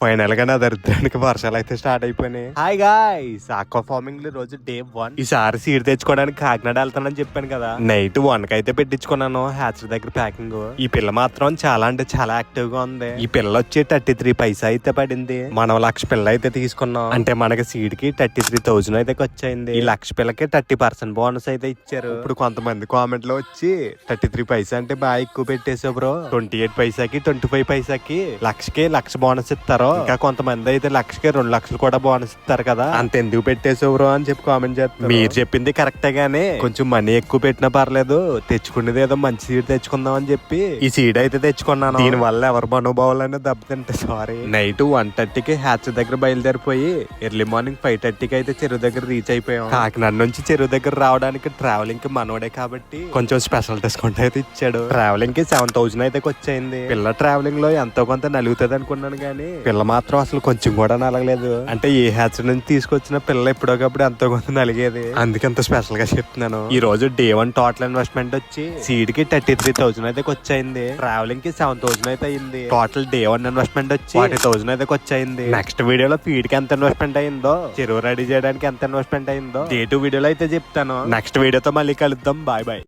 Final గా నా దరిద్రానికి వర్షాలు అయితే స్టార్ట్ అయిపోయినాయి. హాయ్ గాయ్స్, ఆక్వా ఫార్మింగ్ లో రోజు డే 1. ఈసారి సీడ్ తెచ్చుకోవడానికి కాకినాడ వెళ్తానని చెప్పాను కదా. నైట్ 1 కి అయితే పెట్టించుకున్నాను హ్యాచర్ దగ్గర ప్యాకింగ్. ఈ పిల్ల మాత్రం చాలా అంటే చాలా యాక్టివ్ గా ఉంది. ఈ పిల్ల వచ్చి 33 పైసా అయితే పడింది. మనం 1,00,000 పిల్ల అయితే తీసుకున్నాం. అంటే మనకి సీడ్ కి 33,000 అయితే వచ్చాయింది. ఈ 1,00,000 పిల్లకి 30% బోనస్ అయితే ఇచ్చారు. ఇప్పుడు కొంతమంది కామెంట్ లో వచ్చి 33 పైసా అంటే బాగా ఎక్కువ పెట్టేసావు బ్రో, 28 పైసాకి 25 పైసాకి 1,00,000కి 1,00,000 బోనస్ ఇస్తారు. ఇంకా కొంతమంది అయితే 1,00,000కి 2,00,000 కూడా బోనస్ ఇస్తారు కదా, అంత ఎందుకు పెట్టేసావు బ్రో అని చెప్పి కామెంట్ చేస్తారు. మీరు చెప్పింది కరెక్టే గానీ కొంచెం మనీ ఎక్కువ పెట్టినా పర్లేదు, తెచ్చుకునేది ఏదో మంచి సీడ్ తెచ్చుకుందాం అని చెప్పి ఈ సీడ్ అయితే తెచ్చుకున్నాను. దీని వల్ల ఎవరి మనోభావాలనే దెబ్బతింటే సారీ. నైట్ 1:30కి హ్యాచ్ దగ్గర బయలుదేరిపోయి ఎర్లీ మార్నింగ్ 5:30కి అయితే చెరువు దగ్గర రీచ్ అయిపోయాం. కాకినాడ నుంచి చెరువు దగ్గర రావడానికి ట్రావెలింగ్ కి మనోడే కాబట్టి కొంచెం స్పెషల్ డిస్కౌంట్ అయితే ఇచ్చాడు. ట్రావెలింగ్ కి 7,000 అయితే వచ్చేయింది. పిల్ల ట్రావెలింగ్ లో ఎంతో కొంత నలుగుతుంది అనుకున్నాను గానీ పిల్ల మాత్రం అసలు కొంచెం కూడా నలగలేదు. అంటే ఏ హ్యాచ్ నుంచి తీసుకొచ్చిన పిల్ల ఎప్పుడోకప్పుడు ఎంతో కొంత నలిగేది, అందుకంత స్పెషల్ గా చెప్తున్నాను. ఈ రోజు డే 1 టోటల్ ఇన్వెస్ట్మెంట్ వచ్చి సీడ్ కి 33,000 అయితే వచ్చేయింది. ట్రావెలింగ్ కి 7,000 అయితే అయింది. టోటల్ డే 1 ఇన్వెస్ట్మెంట్ వచ్చి 40,000 అయితే వచ్చేయింది. నెక్స్ట్ వీడియోలో ఫీడ్ కి ఎంత ఇన్వెస్ట్మెంట్ అయిందో, చెరువు రెడీ చేయడానికి ఎంత ఇన్వెస్ట్మెంట్ అయిందో డే 2 వీడియోలో అయితే చెప్తాను. నెక్స్ట్ వీడియోతో మళ్ళీ కలుద్దాం. Bye bye.